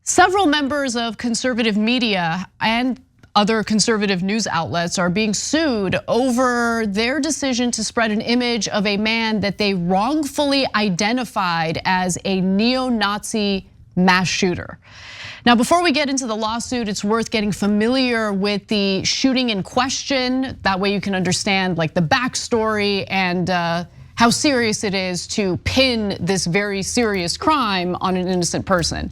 Several members of conservative media and other conservative news outlets are being sued over their decision to spread an image of a man that they wrongfully identified as a neo-Nazi mass shooter. Now, before we get into the lawsuit, it's worth getting familiar with the shooting in question. That way you can understand like the backstory and how serious it is to pin this very serious crime on an innocent person.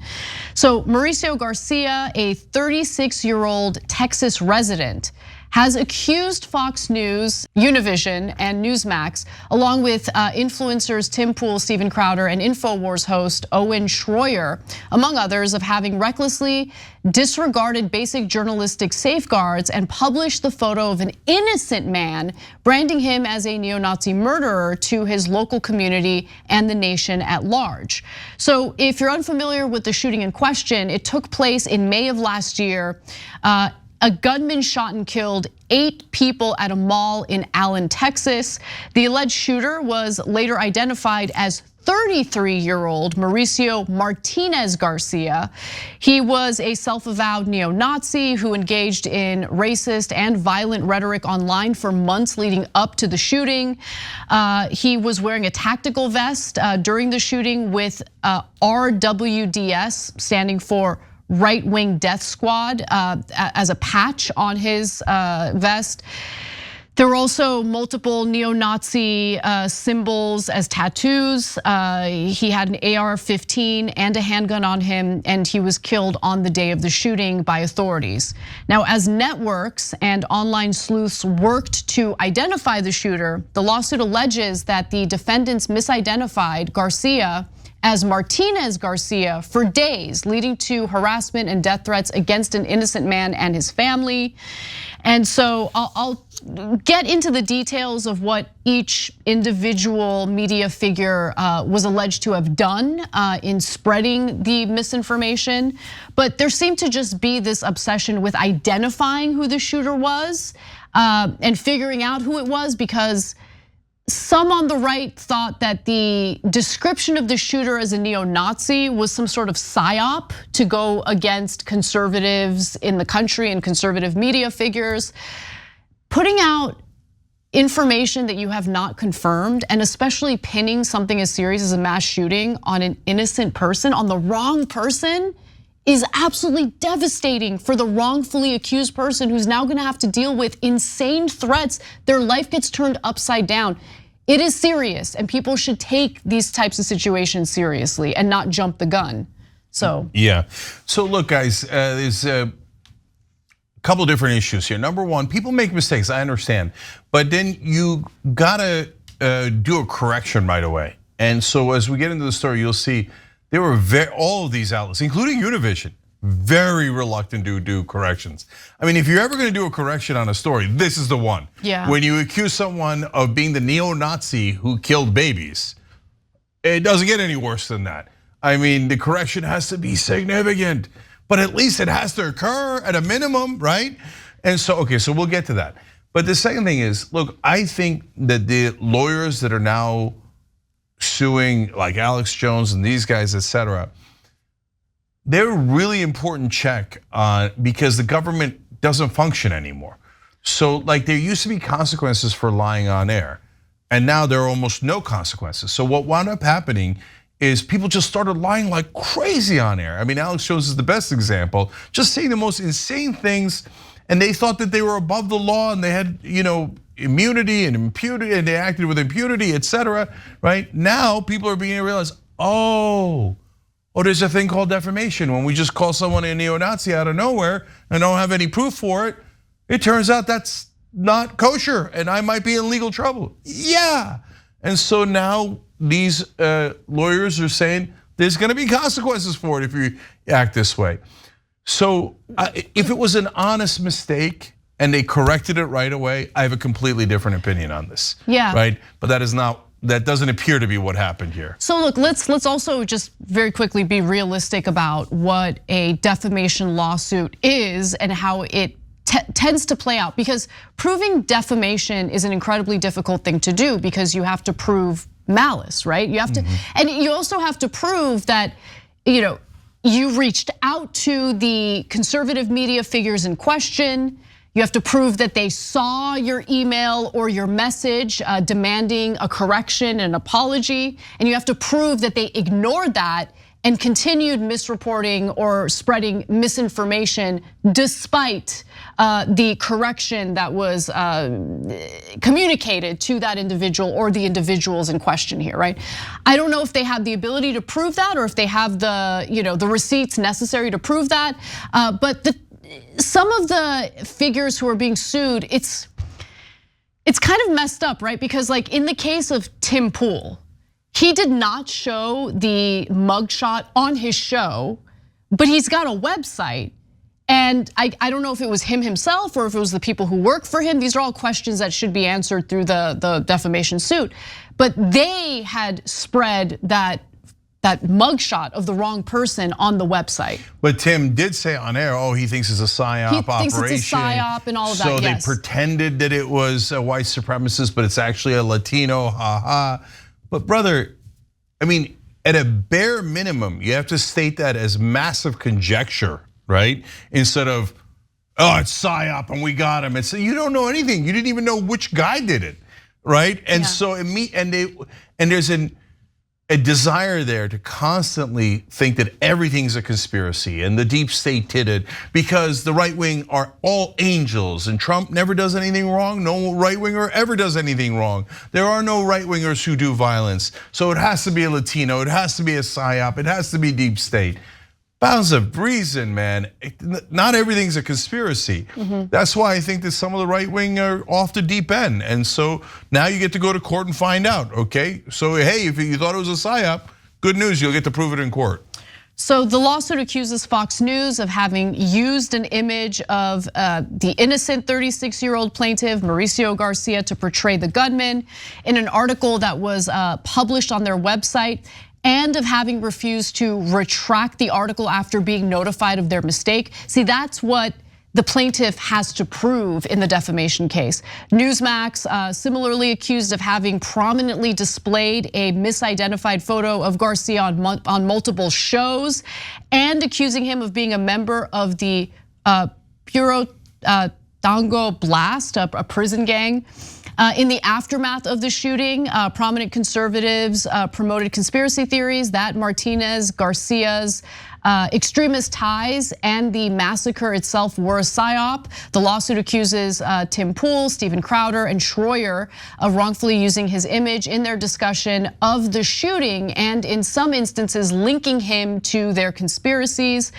So Mauricio Garcia, a 36-year-old Texas resident, has accused Fox News, Univision, and Newsmax, along with influencers Tim Pool, Steven Crowder, and InfoWars host Owen Schroyer, among others, of having recklessly disregarded basic journalistic safeguards and published the photo of an innocent man, branding him as a neo-Nazi murderer to his local community and the nation at large. So if you're unfamiliar with the shooting in question, it took place in May of last year. A gunman shot and killed 8 people at a mall in Allen, Texas. The alleged shooter was later identified as 33-year-old Mauricio Martinez Garcia. He was a self-avowed neo-Nazi who engaged in racist and violent rhetoric online for months leading up to the shooting. He was wearing a tactical vest during the shooting with RWDS, standing for Right-Wing Death Squad, as a patch on his vest. There were also multiple neo-Nazi symbols as tattoos. He had an AR-15 and a handgun on him, and he was killed on the day of the shooting by authorities. Now, as networks and online sleuths worked to identify the shooter, the lawsuit alleges that the defendants misidentified Garcia as Martinez Garcia for days, leading to harassment and death threats against an innocent man and his family. And so I'll get into the details of what each individual media figure was alleged to have done in spreading the misinformation. But there seemed to just be this obsession with identifying who the shooter was and figuring out who it was, because some on the right thought that the description of the shooter as a neo-Nazi was some sort of psyop to go against conservatives in the country and conservative media figures. Putting out information that you have not confirmed, and especially pinning something as serious as a mass shooting on an innocent person, on the wrong person, is absolutely devastating for the wrongfully accused person who's now gonna have to deal with insane threats. Their life gets turned upside down. It is serious, and people should take these types of situations seriously and not jump the gun. So yeah, so look, guys, there's a couple different issues here. Number one, people make mistakes, I understand, but then you gotta do a correction right away. And so as we get into the story, you'll see there were all of these outlets, including Univision, very reluctant to do corrections. I mean, if you're ever gonna do a correction on a story, this is the one. Yeah. When you accuse someone of being the neo-Nazi who killed babies, it doesn't get any worse than that. I mean, the correction has to be significant, but at least it has to occur at a minimum, right? And so, okay, so we'll get to that. But the second thing is, look, I think that the lawyers that are now suing, like Alex Jones and these guys, etc., they're a really important check because the government doesn't function anymore. So like there used to be consequences for lying on air, and now there are almost no consequences. So what wound up happening is people just started lying like crazy on air. I mean, Alex Jones is the best example, just saying the most insane things, and they thought that they were above the law and they had, immunity and impunity, and they acted with impunity, etc. Right now, people are beginning to realize, oh, there's a thing called defamation. When we just call someone a neo-Nazi out of nowhere and don't have any proof for it, it turns out that's not kosher and I might be in legal trouble. Yeah. And so now these lawyers are saying there's gonna be consequences for it if you act this way. So if it was an honest mistake and they corrected it right away, I have a completely different opinion on this. Yeah. Right? But that doesn't appear to be what happened here. So look, let's also just very quickly be realistic about what a defamation lawsuit is and how it tends to play out, because proving defamation is an incredibly difficult thing to do because you have to prove malice, right? You have to, and you also have to prove that, you reached out to the conservative media figures in question. You have to prove that they saw your email or your message demanding a correction and apology. And you have to prove that they ignored that and continued misreporting or spreading misinformation despite the correction that was communicated to that individual or the individuals in question here, right? I don't know if they have the ability to prove that or if they have the receipts necessary to prove that. But some of the figures who are being sued, it's kind of messed up, right? Because like in the case of Tim Pool, he did not show the mugshot on his show, but he's got a website. And I don't know if it was him himself or if it was the people who work for him. These are all questions that should be answered through the defamation suit. But they had spread that mugshot of the wrong person on the website. But Tim did say on air, he thinks it's a psyop operation. He thinks it's a psyop and all of that, So yes. they pretended that it was a white supremacist, but it's actually a Latino, haha. But brother, I mean, at a bare minimum, you have to state that as massive conjecture, right? Instead of, it's psyop and we got him. It's you don't know anything. You didn't even know which guy did it, right? And so there's a desire there to constantly think that everything's a conspiracy and the deep state did it because the right wing are all angels and Trump never does anything wrong. No right winger ever does anything wrong. There are no right wingers who do violence. So it has to be a Latino, it has to be a psyop, it has to be deep state. Bounds of reason, man. Not everything's a conspiracy. That's why I think that some of the right wing are off the deep end. And so now you get to go to court and find out, okay? So hey, if you thought it was a psyop, good news, you'll get to prove it in court. So the lawsuit accuses Fox News of having used an image of the innocent 36-year-old plaintiff, Mauricio Garcia, to portray the gunman in an article that was published on their website, and of having refused to retract the article after being notified of their mistake. See, that's what the plaintiff has to prove in the defamation case. Newsmax similarly accused of having prominently displayed a misidentified photo of Garcia on multiple shows, and accusing him of being a member of the Puro Tango Blast, a prison gang. In the aftermath of the shooting, prominent conservatives promoted conspiracy theories that Martinez Garcia's extremist ties and the massacre itself were a psyop. The lawsuit accuses Tim Pool, Steven Crowder, and Schroyer of wrongfully using his image in their discussion of the shooting, and in some instances linking him to their conspiracies.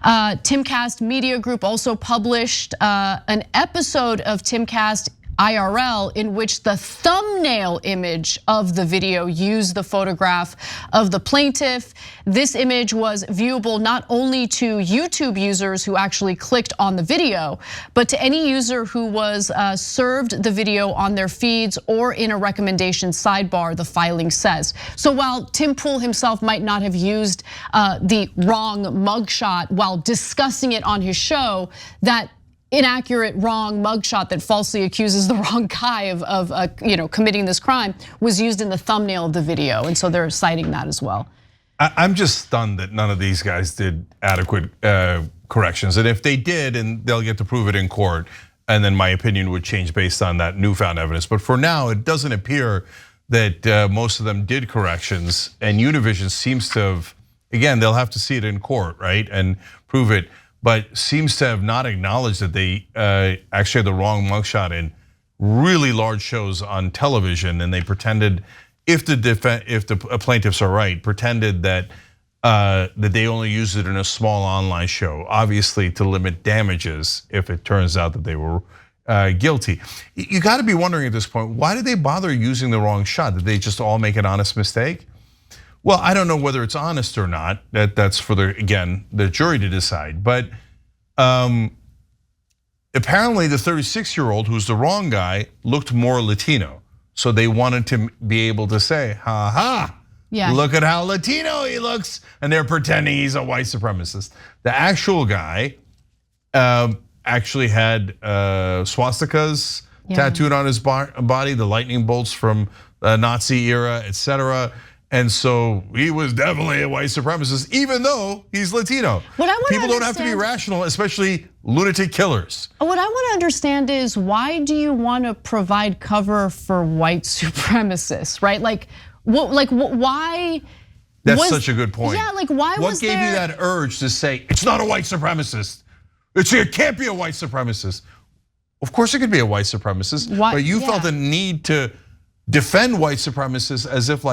Timcast Media Group also published an episode of Timcast IRL in which the thumbnail image of the video used the photograph of the plaintiff. This image was viewable not only to YouTube users who actually clicked on the video, but to any user who was served the video on their feeds or in a recommendation sidebar, the filing says. So while Tim Pool himself might not have used the wrong mugshot while discussing it on his show, that inaccurate, wrong mugshot that falsely accuses the wrong guy of committing this crime was used in the thumbnail of the video, and so they're citing that as well. I'm just stunned that none of these guys did adequate corrections, and if they did, and they'll get to prove it in court, and then my opinion would change based on that newfound evidence. But for now, it doesn't appear that most of them did corrections, and Univision seems to have, again, they'll have to see it in court, right, and prove it, but seems to have not acknowledged that they actually had the wrong mugshot in really large shows on television, and they pretended, if the plaintiffs are right, pretended that they only used it in a small online show, obviously to limit damages if it turns out that they were guilty. You got to be wondering at this point, why did they bother using the wrong shot? Did they just all make an honest mistake? Well, I don't know whether it's honest or not. That's for the jury to decide. But apparently, the 36-year-old, who's the wrong guy, looked more Latino. So they wanted to be able to say, "Ha ha! Yeah. Look at how Latino he looks," and they're pretending he's a white supremacist. The actual guy actually had swastikas tattooed on his body, the lightning bolts from the Nazi era, etc. And so he was definitely a white supremacist, even though he's Latino. People don't have to be rational, especially lunatic killers. What I want to understand is, why do you want to provide cover for white supremacists, right? Why? That's such a good point. Yeah, why what gave you that urge to say, it's not a white supremacist? It can't be a white supremacist. Of course it could be a white supremacist, but you felt a need to defend white supremacists as if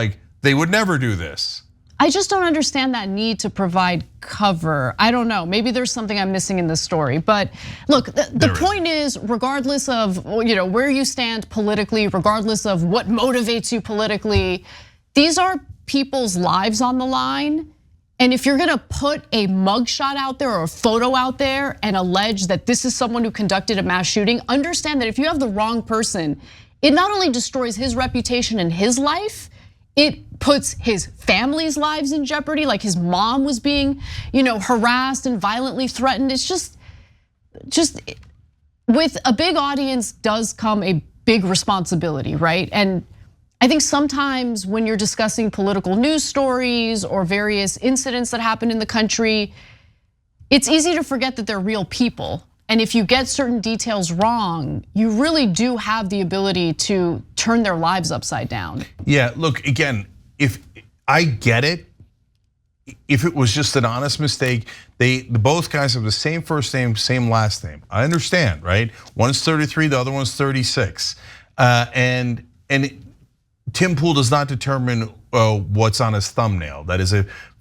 they would never do this. I just don't understand that need to provide cover. I don't know, maybe there's something I'm missing in this story. But look, the point is, regardless of where you stand politically, regardless of what motivates you politically, these are people's lives on the line. And if you're gonna put a mugshot out there or a photo out there and allege that this is someone who conducted a mass shooting, understand that if you have the wrong person, it not only destroys his reputation and his life, it puts his family's lives in jeopardy. Like his mom was being, harassed and violently threatened. It's just with a big audience does come a big responsibility, right? And I think sometimes when you're discussing political news stories or various incidents that happen in the country, it's easy to forget that they're real people. And if you get certain details wrong, you really do have the ability to turn their lives upside down. Yeah, look, again, if I get it, if it was just an honest mistake, both guys have the same first name, same last name. I understand, right? One's 33, the other one's 36. And Tim Pool does not determine what's on his thumbnail. That is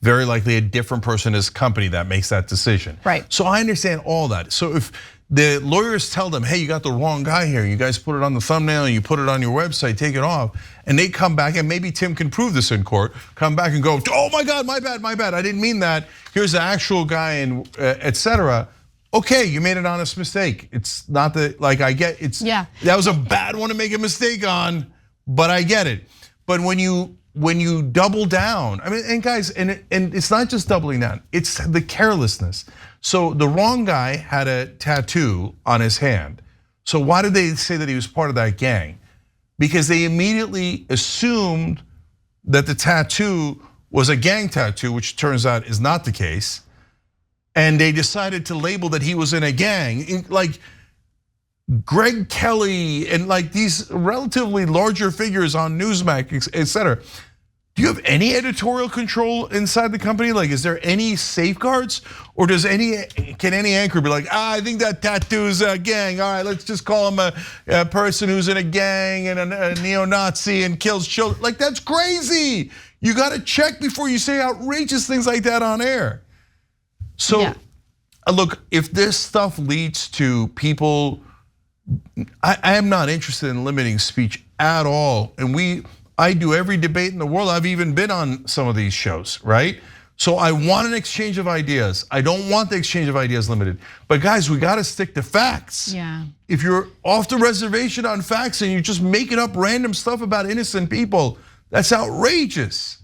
very likely a different person in his company that makes that decision. Right. So I understand all that. So if the lawyers tell them, hey, you got the wrong guy here, you guys put it on the thumbnail, you put it on your website, take it off, and they come back, and maybe Tim can prove this in court, come back and go, oh my God, my bad, I didn't mean that. Here's the actual guy, and etc. Okay, you made an honest mistake. It's not that, I get, that was a bad one to make a mistake on, but I get it. But when you double down, I mean, and guys, and it's not just doubling down, it's the carelessness. So the wrong guy had a tattoo on his hand. So why did they say that he was part of that gang? Because they immediately assumed that the tattoo was a gang tattoo, which turns out is not the case. And they decided to label that he was in a gang, like Greg Kelly and these relatively larger figures on Newsmax, etc. Do you have any editorial control inside the company? Is there any safeguards, or can any anchor be like, I think that tattoo's a gang. All right, let's just call him a person who's in a gang and a neo-Nazi and kills children. That's crazy. You got to check before you say outrageous things like that on air. So, look, if this stuff leads to people, I am not interested in limiting speech at all, and I do every debate in the world. I've even been on some of these shows, right? So I want an exchange of ideas. I don't want the exchange of ideas limited. But guys, we got to stick to facts. Yeah. If you're off the reservation on facts and you're just making up random stuff about innocent people, that's outrageous.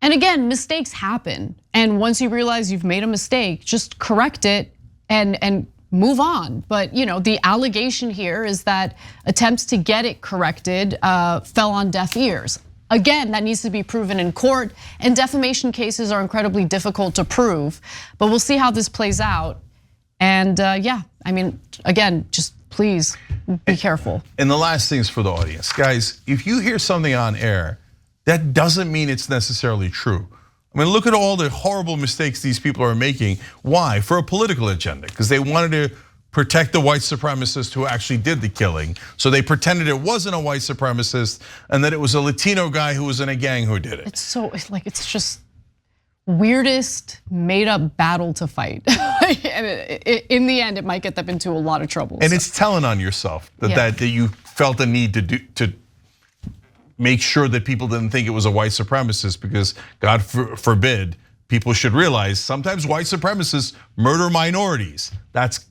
And again, mistakes happen. And once you realize you've made a mistake, just correct it and move on. But the allegation here is that attempts to get it corrected fell on deaf ears. Again, that needs to be proven in court, and defamation cases are incredibly difficult to prove. But we'll see how this plays out. And yeah, I mean, again, just please be careful. And the last thing is for the audience. Guys, if you hear something on air, that doesn't mean it's necessarily true. I mean, look at all the horrible mistakes these people are making. Why? For a political agenda, because they wanted to protect the white supremacist who actually did the killing. So they pretended it wasn't a white supremacist and that it was a Latino guy who was in a gang who did it. It's just weirdest made up battle to fight. And in the end, it might get them into a lot of trouble. And it's telling on yourself that you felt the need to make sure that people didn't think it was a white supremacist, because God forbid, people should realize sometimes white supremacists murder minorities. That's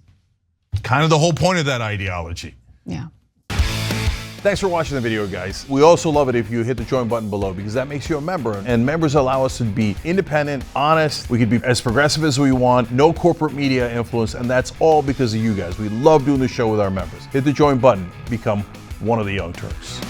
kind of the whole point of that ideology. Yeah. Thanks for watching the video, guys. We also love it if you hit the join button below, because that makes you a member, and members allow us to be independent, honest. We can be as progressive as we want, no corporate media influence, and that's all because of you guys. We love doing the show with our members. Hit the join button, become one of the Young Turks.